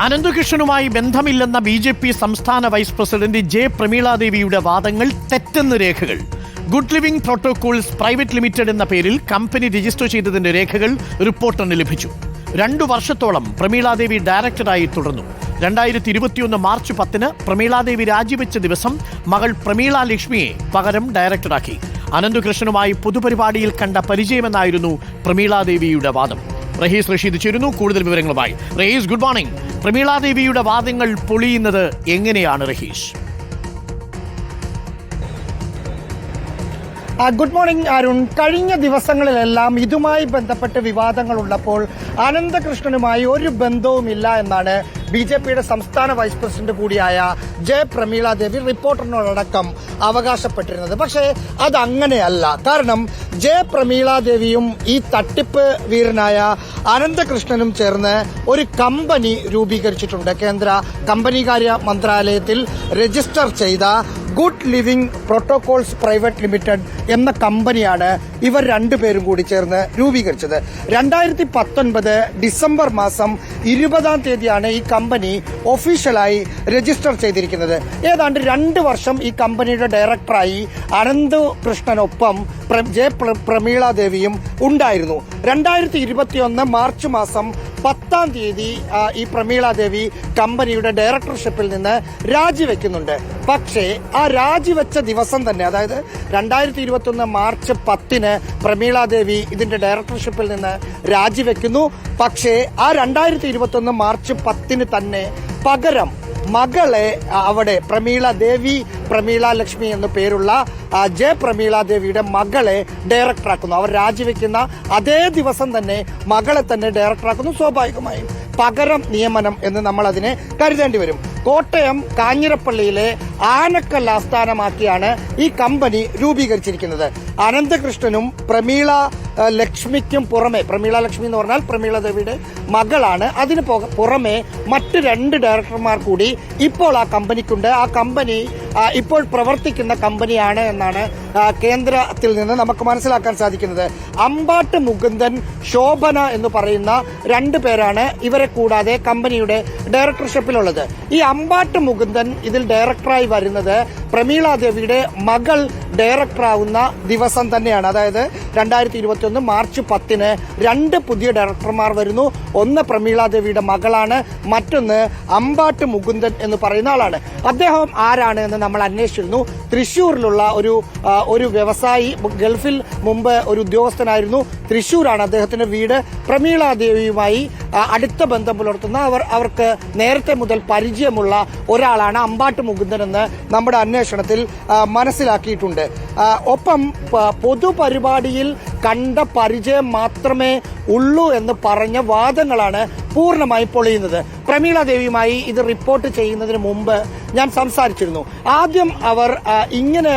അനന്തകൃഷ്ണനുമായി ബന്ധമില്ലെന്ന BJP. സംസ്ഥാന vice president J. പ്രമീളാദേവിയുടെ വാദങ്ങൾ തെറ്റെന്ന് രേഖകൾ. Good living protocols private limited എന്ന പേരിൽ കമ്പനി രജിസ്റ്റർ ചെയ്തതിന്റെ രേഖകൾ റിപ്പോർട്ടറിന് ലഭിച്ചു. 2 വർഷത്തോളം പ്രമീളാദേവി ഡയറക്ടറായി തുടർന്നു. 2021 മാർച്ച് 10 പ്രമീളാദേവി രാജിവെച്ച ദിവസം മകൾ പ്രമീള ലക്ഷ്മിയെ പകരം ഡയറക്ടറാക്കി. അനന്തകൃഷ്ണനുമായി പൊതുപരിപാടിയിൽ കണ്ട പരിചയമെന്നായിരുന്നു പ്രമീളാദേവിയുടെ വാദം. റഹീസ് റഷീദ് ചേരുന്നു കൂടുതൽ വിവരങ്ങളുമായി. Rahees, good morning. പ്രമീളാദേവിയുടെ വാദങ്ങൾ പൊളിയുന്നത് എങ്ങനെയാണ് റഹീസ്? Good morning Arun. കഴിഞ്ഞ ദിവസങ്ങളിലെല്ലാം ഇതുമായി ബന്ധപ്പെട്ട് വിവാദങ്ങളുള്ളപ്പോൾ അനന്തകൃഷ്ണനുമായി ഒരു ബന്ധവുമില്ല എന്നാണ് ബി.ജെ.പിയുടെ സംസ്ഥാന വൈസ് പ്രസിഡന്റ് കൂടിയായ ജെ. പ്രമീളാദേവി റിപ്പോർട്ടറിനോടക്കം അവകാശപ്പെട്ടിരുന്നത്. പക്ഷേ അതങ്ങനെയല്ല. കാരണം ജെ. പ്രമീളാദേവിയും ഈ തട്ടിപ്പ് വീരനായ അനന്തകൃഷ്ണനും ചേർന്ന് ഒരു കമ്പനി രൂപീകരിച്ചിട്ടുണ്ട്. കേന്ദ്ര കമ്പനികാര്യ മന്ത്രാലയത്തിൽ രജിസ്റ്റർ ചെയ്ത good living protocols private limited എന്ന കമ്പനിയാണ് ഇവർ രണ്ടുപേരും കൂടി ചേർന്ന് രൂപീകരിച്ചത്. 2019 ഡിസംബർ മാസം 20-ാം തീയതിയാണ് ഈ കമ്പനി ഒഫീഷ്യലായി രജിസ്റ്റർ ചെയ്തിരിക്കുന്നത്. ഏതാണ്ട് 2 വർഷം ഈ കമ്പനിയുടെ ഡയറക്ടറായി അനന്തകൃഷ്ണനൊപ്പം ജെ. പ്രമീളാദേവിയും ഉണ്ടായിരുന്നു. 2021 മാർച്ച് മാസം 10-ാം തീയതി ഈ പ്രമീളാദേവി കമ്പനിയുടെ ഡയറക്ടർഷിപ്പിൽ നിന്ന് രാജിവെക്കുന്നുണ്ട്. പക്ഷേ ആ രാജിവെച്ച ദിവസം തന്നെ, അതായത് 2021 മാർച്ച് 10 പ്രമീളാദേവി ഇതിന്റെ ഡയറക്ടർഷിപ്പിൽ നിന്ന് രാജിവെക്കുന്നു. പക്ഷേ ആ 2021 മാർച്ച് 10 തന്നെ പകരം മകളെ അവിടെ പ്രമീള ലക്ഷ്മി എന്ന പേരുള്ള ജെ. പ്രമീളാദേവിയുടെ മകളെ ഡയറക്ടറാക്കുന്നു. അവർ രാജിവെക്കുന്ന അതേ ദിവസം തന്നെ മകളെ തന്നെ ഡയറക്ടറാക്കുന്നു. സ്വാഭാവികമായും പകരം നിയമനം എന്ന് നമ്മൾ അതിനെ കരുതേണ്ടി വരും. കോട്ടയം കാഞ്ഞിരപ്പള്ളിയിലെ ആനക്കൽ ആസ്ഥാനമാക്കിയാണ് ഈ കമ്പനി രൂപീകരിച്ചിരിക്കുന്നത്. അനന്തകൃഷ്ണനും പ്രമീള ലക്ഷ്മിക്കും പുറമെ, പ്രമീള ലക്ഷ്മി എന്ന് പറഞ്ഞാൽ പ്രമീളാദേവിയുടെ മകളാണ്, അതിന് പുറമെ മറ്റ് 2 ഡയറക്ടർമാർ കൂടി ഇപ്പോൾ ആ കമ്പനിക്കുണ്ട്. ആ കമ്പനി ഇപ്പോൾ പ്രവർത്തിക്കുന്ന കമ്പനിയാണ് എന്നാണ് കേന്ദ്രത്തിൽ നിന്ന് നമുക്ക് മനസ്സിലാക്കാൻ സാധിക്കുന്നത്. അമ്പാട്ട് മുകുന്ദൻ, ശോഭന എന്ന് പറയുന്ന 2 പേരാണ് ഇവരെ കൂടാതെ കമ്പനിയുടെ ഡയറക്ടർഷിപ്പിലുള്ളത്. ഈ അമ്പാട്ട് മുകുന്ദൻ ഇതിൽ ഡയറക്ടറായി വരുന്നത് പ്രമീളാദേവിയുടെ മകൾ ഡയറക്ടറാവുന്ന ദിവസം തന്നെയാണ്. അതായത് 2021 മാർച്ച് 10 2 പുതിയ ഡയറക്ടർമാർ വരുന്നു. ഒന്ന് പ്രമീളാദേവിയുടെ മകളാണ്, മറ്റൊന്ന് അമ്പാട്ട് മുകുന്ദൻ എന്ന് പറയുന്ന ആളാണ്. അദ്ദേഹം ആരാണ് എന്ന് നമ്മൾ അന്വേഷിച്ചിരുന്നു. തൃശ്ശൂരിലുള്ള ഒരു വ്യവസായി, ഗൾഫിൽ മുമ്പ് ഒരു ഉദ്യോഗസ്ഥനായിരുന്നു. തൃശ്ശൂരാണ് അദ്ദേഹത്തിന്റെ വീട്. പ്രമീളാദേവിയുമായി അടുത്ത ബന്ധം പുലർത്തുന്ന അവർക്ക് നേരത്തെ മുതൽ പരിചയമുള്ള ഒരാളാണ് അമ്പാട്ട് മുകുന്ദൻ എന്ന് നമ്മുടെ അന്വേഷണത്തിൽ മനസ്സിലാക്കിയിട്ടുണ്ട്. ഒപ്പം പൊതുപരിപാടിയിൽ കണ്ട പരിചയം മാത്രമേ ഉള്ളൂ എന്ന് പറഞ്ഞ വാദങ്ങളാണ് പൂർണ്ണമായി പൊളിയുന്നത്. പ്രമീളാദേവിയുമായി ഇത് റിപ്പോർട്ട് ചെയ്യുന്നതിന് മുമ്പ് ഞാൻ സംസാരിച്ചിരുന്നു. ആദ്യം അവർ ഇങ്ങനെ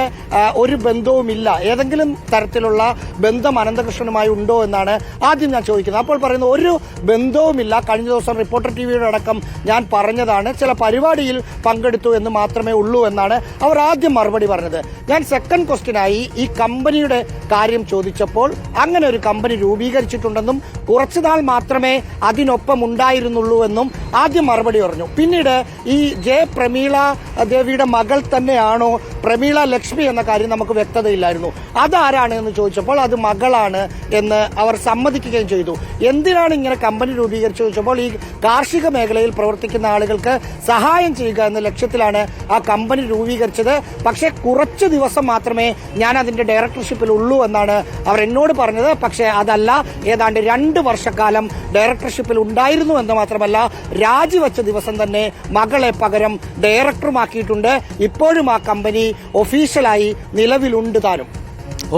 ഒരു ബന്ധവുമില്ല, ഏതെങ്കിലും തരത്തിലുള്ള ബന്ധം അനന്തകൃഷ്ണനുമായി ഉണ്ടോ എന്നാണ് ആദ്യം ഞാൻ ചോദിക്കുന്നത്. അപ്പോൾ പറയുന്ന ഒരു ബന്ധവുമില്ല, കഴിഞ്ഞ ദിവസം റിപ്പോർട്ടർ ടിവിയുടെ അടക്കം ഞാൻ പറഞ്ഞതാണ്, ചില പരിപാടിയിൽ പങ്കെടുത്തു എന്ന് മാത്രമേ ഉള്ളൂ എന്നാണ് അവർ ആദ്യം മറുപടി പറഞ്ഞത്. ഞാൻ സെക്കൻഡ് ക്വസ്റ്റ്യനായി ഈ കമ്പനിയുടെ കാര്യം ചോദിച്ചപ്പോൾ അങ്ങനെ ഒരു കമ്പനി രൂപീകരിച്ചിട്ടുണ്ടെന്നും കുറച്ചുനാൾ മാത്രമേ അതിനൊപ്പം ഉണ്ടായിരുന്നുള്ളൂ എന്നും ആദ്യം മറുപടി പറഞ്ഞു. പിന്നീട് ഈ ജെ. പ്രമീളാദേവിയുടെ മകൾ തന്നെയാണോ പ്രമീള ലക്ഷ്മി എന്ന കാര്യം നമുക്ക് വ്യക്തതയില്ലായിരുന്നു. അതാരാണ് എന്ന് ചോദിച്ചപ്പോൾ അത് മകളാണ് എന്ന് അവർ സമ്മതിക്കുകയും ചെയ്തു. എന്തിനാണ് ഇങ്ങനെ കമ്പനി രൂപീകരിച്ചു ചോദിച്ചപ്പോൾ ഈ കാർഷിക മേഖലയിൽ പ്രവർത്തിക്കുന്ന ആളുകൾക്ക് സഹായം ചെയ്യുക എന്ന ലക്ഷ്യത്തിലാണ് ആ കമ്പനി രൂപീകരിച്ചത്. പക്ഷേ കുറച്ചു ദിവസം മാത്രമേ ഞാൻ അതിന്റെ ഡയറക്ടർഷിപ്പിൽ ഉള്ളൂ എന്നാണ് അവർ എന്നോട് പറഞ്ഞത്. പക്ഷേ അതല്ല, ഏതാണ്ട് 2 വർഷക്കാലം ഡയറക്ടർഷിപ്പിൽ ഉണ്ടായിരുന്നു എന്ന് മാത്രമല്ല രാജിവെച്ച ദിവസം തന്നെ മകളെ പകരം ഡയറക്ടറുമാക്കിയിട്ടുണ്ട്. ഇപ്പോഴും ആ കമ്പനി ഒഫീഷ്യലായി നിലവിലുണ്ട് താനും.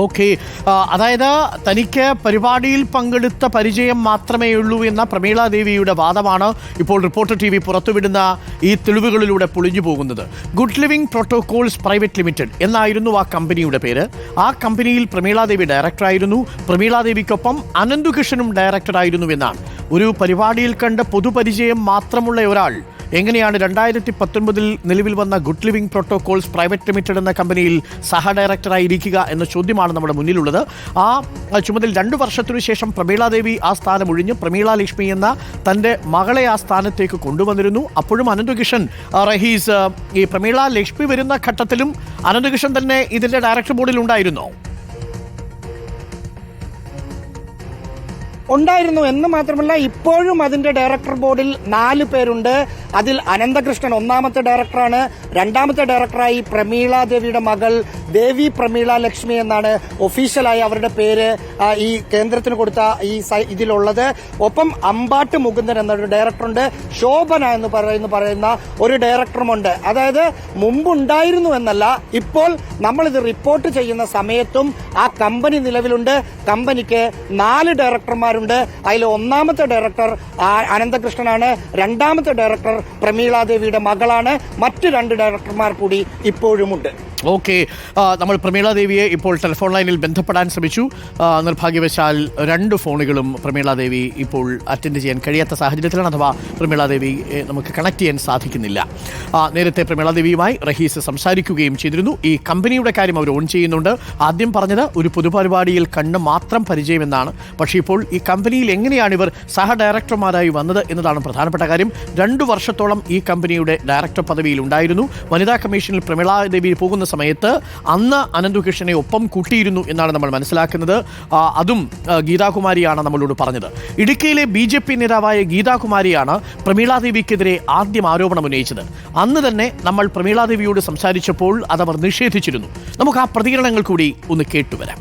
ഓക്കെ, അതായത് തനിക്ക് പരിപാടിയിൽ പങ്കെടുത്ത പരിചയം മാത്രമേ ഉള്ളൂ എന്ന പ്രമീളാദേവിയുടെ വാദമാണ് ഇപ്പോൾ റിപ്പോർട്ടർ ടി വി പുറത്തുവിടുന്ന ഈ തെളിവുകളിലൂടെ പൊളിഞ്ഞു പോകുന്നത്. Good living protocols private limited എന്നായിരുന്നു ആ കമ്പനിയുടെ പേര്. ആ കമ്പനിയിൽ പ്രമീളാദേവി ഡയറക്ടറായിരുന്നു. പ്രമീളാദേവിക്കൊപ്പം അനന്തകൃഷ്ണനും ഡയറക്ടറായിരുന്നു എന്നാണ്. ഒരു പരിപാടിയിൽ കണ്ട് പൊതുപരിചയം മാത്രമുള്ള ഒരാൾ എങ്ങനെയാണ് 2019 നിലവിൽ വന്ന good living protocols private limited എന്ന കമ്പനിയിൽ സഹ ഡയറക്ടറായി ഇരിക്കുക എന്ന ചോദ്യമാണ് നമ്മുടെ മുന്നിലുള്ളത്. ആ ചുമതല 2 വർഷത്തിനു ശേഷം പ്രമീളാദേവി ആ സ്ഥാനം ഒഴിഞ്ഞ് പ്രമീള ലക്ഷ്മി എന്ന തൻ്റെ മകളെ ആ സ്ഥാനത്തേക്ക് കൊണ്ടുവന്നിരുന്നു. അപ്പോഴും അനന്തകിഷൻ റഹീസ് ഈ പ്രമീള ലക്ഷ്മി വരുന്ന ഘട്ടത്തിലും അനന്തകിഷൻ തന്നെ ഇതിന്റെ ഡയറക്ടർ ബോർഡിൽ ഉണ്ടായിരുന്നോ? ഉണ്ടായിരുന്നു എന്ന് മാത്രമല്ല, ഇപ്പോഴും അതിന്റെ ഡയറക്ടർ ബോർഡിൽ 4 പേരുണ്ട്. അതിൽ അനന്തകൃഷ്ണൻ ഒന്നാമത്തെ ഡയറക്ടറാണ്. രണ്ടാമത്തെ ഡയറക്ടറായി പ്രമീളാദേവിയുടെ മകൾ ദേവി പ്രമീള ലക്ഷ്മി എന്നാണ് ഒഫീഷ്യലായി അവരുടെ പേര് ഈ കേന്ദ്രത്തിന് കൊടുത്ത ഇതിലുള്ളത്. ഒപ്പം അമ്പാട്ട് മുകുന്ദൻ എന്നൊരു ഡയറക്ടറുണ്ട്. ശോഭന എന്ന് പറയുന്ന ഒരു ഡയറക്ടറുമുണ്ട്. അതായത് മുമ്പുണ്ടായിരുന്നു എന്നല്ല, ഇപ്പോൾ നമ്മളിത് റിപ്പോർട്ട് ചെയ്യുന്ന സമയത്തും ആ കമ്പനി നിലവിലുണ്ട്. കമ്പനിക്ക് 4 ഡയറക്ടർമാരുണ്ട്. അതിൽ ഒന്നാമത്തെ ഡയറക്ടർ അനന്തകൃഷ്ണനാണ്. രണ്ടാമത്തെ ഡയറക്ടർ പ്രമീളാദേവിയുടെ മകളാണ്. മറ്റ് 2 ഡയറക്ടർമാർ കൂടി ഇപ്പോഴുമുണ്ട്. ഓക്കെ, നമ്മൾ പ്രമീളാദേവിയെ ഇപ്പോൾ ടെലിഫോൺ ലൈനിൽ ബന്ധപ്പെടാൻ ശ്രമിച്ചു. നിർഭാഗ്യവശാൽ 2 ഫോണുകളും പ്രമീളാദേവി ഇപ്പോൾ അറ്റൻഡ് ചെയ്യാൻ കഴിയാത്ത സാഹചര്യത്തിലാണ്, അഥവാ പ്രമീളാദേവി നമുക്ക് കണക്ട് ചെയ്യാൻ സാധിക്കുന്നില്ല. നേരത്തെ പ്രമീളാദേവിയുമായി റഹീസ് സംസാരിക്കുകയും ചെയ്തിരുന്നു. ഈ കമ്പനിയുടെ കാര്യം അവർ ഓൺ ചെയ്യുന്നുണ്ട്. ആദ്യം പറഞ്ഞത് ഒരു പൊതുപരിപാടിയിൽ കണ്ട് മാത്രം പരിചയമെന്നാണ്. പക്ഷേ ഇപ്പോൾ ഈ കമ്പനിയിൽ എങ്ങനെയാണ് ഇവർ സഹ ഡയറക്ടർമാരായി വന്നത് എന്നതാണ് പ്രധാനപ്പെട്ട കാര്യം. 2 വർഷത്തോളം ഈ കമ്പനിയുടെ ഡയറക്ടർ പദവിയിൽ ഉണ്ടായിരുന്നു. വനിതാ കമ്മീഷനിൽ പ്രമീളാദേവി പോകുന്ന സമയത്ത് അന്ന് അനന്തകൃഷ്ണനെ ഒപ്പം കൂട്ടിയിരുന്നു എന്നാണ് നമ്മൾ മനസ്സിലാക്കുന്നത്. അതും ഗീതാകുമാരിയാണ് നമ്മളോട് പറഞ്ഞത്. ഇടുക്കിയിലെ BJP നേതാവായ ഗീതാകുമാരിയാണ് പ്രമീളാദേവിക്കെതിരെ ആദ്യം ആരോപണം ഉന്നയിച്ചത്. അന്ന് തന്നെ നമ്മൾ പ്രമീളാദേവിയോട് സംസാരിച്ചപ്പോൾ അതവർ നിഷേധിച്ചിരുന്നു. നമുക്ക് ആ പ്രതികരണങ്ങൾ കൂടി ഒന്ന് കേട്ടുവരാം.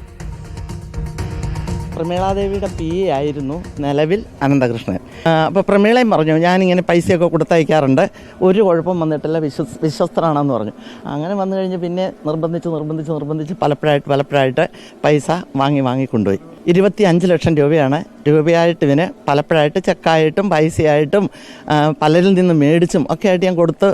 പ്രമീളാദേവിയുടെ PA ആയിരുന്നു നിലവിൽ അനന്തകൃഷ്ണൻ. അപ്പോൾ പ്രമീളയും പറഞ്ഞു, ഞാനിങ്ങനെ പൈസയൊക്കെ കൊടുത്തയക്കാറുണ്ട്, ഒരു കുഴപ്പം വന്നിട്ടില്ല, വിശ്വസ്തരാണെന്ന് പറഞ്ഞു. അങ്ങനെ വന്നു കഴിഞ്ഞ് പിന്നെ നിർബന്ധിച്ച് പലപ്പോഴായിട്ട് പൈസ വാങ്ങിക്കൊണ്ടുപോയി. 25 ലക്ഷം രൂപയായിട്ട് ഇവന് പലപ്പോഴായിട്ട് ചെക്കായിട്ടും പൈസയായിട്ടും പലരിൽ നിന്ന് മേടിച്ചും ഒക്കെ ആയിട്ട് ഞാൻ കൊടുത്ത്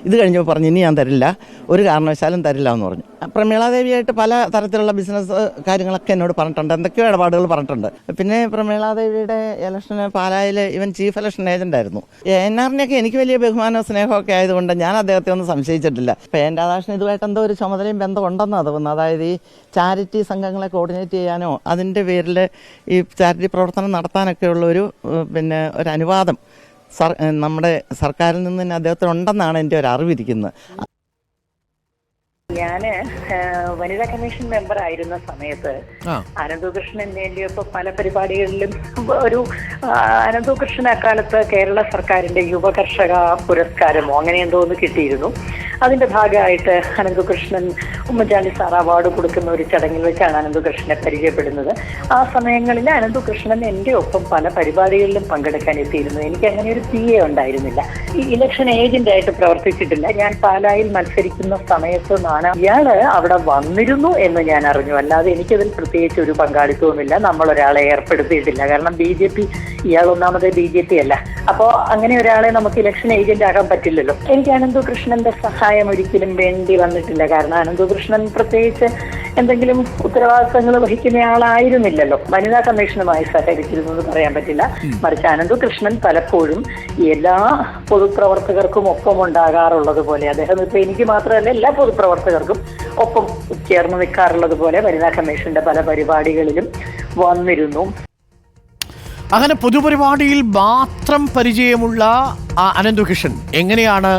ഇത് കഴിഞ്ഞപ്പോൾ പറഞ്ഞു, ഇനി ഞാൻ തരില്ല, ഒരു കാരണവശാലും തരില്ല എന്ന് പറഞ്ഞു. പ്രമീളാദേവിയായിട്ട് പല തരത്തിലുള്ള ബിസിനസ് കാര്യങ്ങളൊക്കെ എന്നോട് പറഞ്ഞിട്ടുണ്ട്, എന്തൊക്കെയോ ഇടപാടുകൾ പറഞ്ഞിട്ടുണ്ട്. പിന്നെ പ്രമീളാദേവിയുടെ ഇലക്ഷന് പാലായിൽ ഇവൻ ചീഫ് ഇലക്ഷൻ ഏജന്റ് ആയിരുന്നു. NRനെയൊക്കെ എനിക്ക് വലിയ ബഹുമാനവും സ്നേഹമൊക്കെ ആയതുകൊണ്ട് ഞാൻ അദ്ദേഹത്തെ ഒന്നും സംശയിച്ചിട്ടില്ല. PN രാധാകൃഷ്ണൻ ഇതുമായിട്ട് എന്തോ ഒരു ചുമതലയും ബന്ധമുണ്ടെന്നാണ് തോന്നുന്നത്. അതായത് ഈ ചാരിറ്റി സംഘങ്ങളെ കോർഡിനേറ്റ് ചെയ്യാനോ അതിൻ്റെ പേരിൽ ഈ ചാരിറ്റി പ്രവർത്തനം നടത്താനൊക്കെയുള്ള ഒരു അനുവാദം നമ്മുടെ സർക്കാരിൽ നിന്ന് തന്നെ അദ്ദേഹത്തിനുണ്ടെന്നാണ് എൻ്റെ ഒരു അറിവിരിക്കുന്നത്. ഞാന് വനിതാ കമ്മീഷൻ മെമ്പർ ആയിരുന്ന സമയത്ത് അനന്തകൃഷ്ണൻ വേണ്ടിയപ്പോ പല പരിപാടികളിലും ഒരു അനന്തകൃഷ്ണൻ അക്കാലത്ത് കേരള സർക്കാരിന്റെ യുവകർഷക പുരസ്കാരമോ അങ്ങനെ എന്തോ ഒന്ന് കിട്ടിയിരുന്നു. അതിന്റെ ഭാഗമായിട്ട് അനന്തകൃഷ്ണൻ ഉമ്മൻചാണ്ടി സാർ അവാർഡ് കൊടുക്കുന്ന ഒരു ചടങ്ങിൽ വെച്ചാണ് അനന്തകൃഷ്ണനെ പരിചയപ്പെടുന്നത്. ആ സമയങ്ങളിൽ അനന്തകൃഷ്ണൻ എൻ്റെ ഒപ്പം പല പരിപാടികളിലും പങ്കെടുക്കാൻ എത്തിയിരുന്നു. എനിക്ക് അങ്ങനെ ഒരു PA ഉണ്ടായിരുന്നില്ല. ഈ ഇലക്ഷൻ ഏജന്റ് ആയിട്ട് പ്രവർത്തിച്ചിട്ടില്ല. ഞാൻ പാലായിൽ മത്സരിക്കുന്ന സമയത്ത് ഇയാള് അവിടെ വന്നിരുന്നു എന്ന് ഞാൻ അറിഞ്ഞു. അല്ലാതെ എനിക്കതിൽ പ്രത്യേകിച്ച് ഒരു പങ്കാളിത്തവുമില്ല. നമ്മളൊരാളെ ഏർപ്പെടുത്തിയിട്ടില്ല. കാരണം BJP, ഇയാൾ ഒന്നാമത് BJP അല്ല. അപ്പോ അങ്ങനെ ഒരാളെ നമുക്ക് ഇലക്ഷൻ ഏജന്റ് ആകാൻ പറ്റില്ലല്ലോ. എനിക്ക് അനന്തകൃഷ്ണന്റെ സഹായം ഒരിക്കലും വേണ്ടി വന്നിട്ടില്ല. കാരണം അനന്തകൃഷ്ണൻ പ്രത്യേകിച്ച് എന്തെങ്കിലും ഉത്തരവാദിത്തങ്ങൾ വഹിക്കുന്ന ആളായിരുന്നില്ലല്ലോ. വനിതാ കമ്മീഷനുമായി സഹകരിച്ചിരുന്നു എന്ന് പറയാൻ പറ്റില്ല. മറിച്ച് അനന്തകൃഷ്ണൻ പലപ്പോഴും എല്ലാ പൊതുപ്രവർത്തകർക്കും ഒപ്പം ഉണ്ടാകാറുള്ളത് പോലെ, അദ്ദേഹം ഇപ്പൊ എനിക്ക് മാത്രമല്ല എല്ലാ പൊതുപ്രവർത്തകർക്കും ഒപ്പം ചേർന്ന് നിൽക്കാറുള്ളത് പോലെ വനിതാ കമ്മീഷന്റെ പല പരിപാടികളിലും വന്നിരുന്നു. അങ്ങനെ പൊതുപരിപാടിയിൽ മാത്രം പരിചയമുള്ള അനന്തകൃഷ്ണൻ എങ്ങനെയാണ്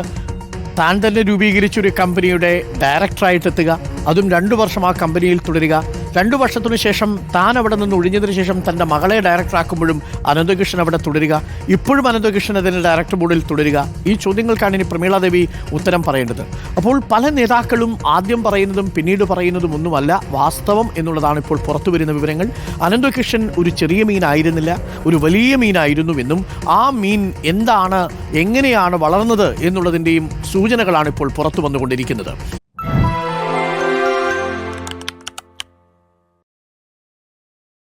താൻ തന്നെ രൂപീകരിച്ചൊരു കമ്പനിയുടെ ഡയറക്ടറായിട്ട് എത്തുക? അതും 2 വർഷം ആ കമ്പനിയിൽ തുടരുക. 2 വർഷത്തിനു ശേഷം താൻ അവിടെ നിന്ന് ഒഴിഞ്ഞതിനു ശേഷം തൻ്റെ മകളെ ഡയറക്ടറാക്കുമ്പോഴും അനന്തകൃഷ്ണൻ അവിടെ തുടരുക. ഇപ്പോഴും അനന്തകൃഷ്ണൻ അതിൻ്റെ ഡയറക്ടർ ബോർഡിൽ തുടരുക. ഈ ചോദ്യങ്ങൾക്കാണ് ഇനി പ്രമീളാദേവി ഉത്തരം പറയേണ്ടത്. അപ്പോൾ പല നേതാക്കളും ആദ്യം പറയുന്നതും പിന്നീട് പറയുന്നതും ഒന്നുമല്ല വാസ്തവം എന്നുള്ളതാണ് ഇപ്പോൾ പുറത്തു വരുന്ന വിവരങ്ങൾ. അനന്തകൃഷ്ണൻ ഒരു ചെറിയ മീനായിരുന്നില്ല, ഒരു വലിയ മീനായിരുന്നുവെന്നും ആ മീൻ എന്താണ്, എങ്ങനെയാണ് വളർന്നത് എന്നുള്ളതിൻ്റെയും സൂചനകളാണ് ഇപ്പോൾ പുറത്തു വന്നുകൊണ്ടിരിക്കുന്നത്.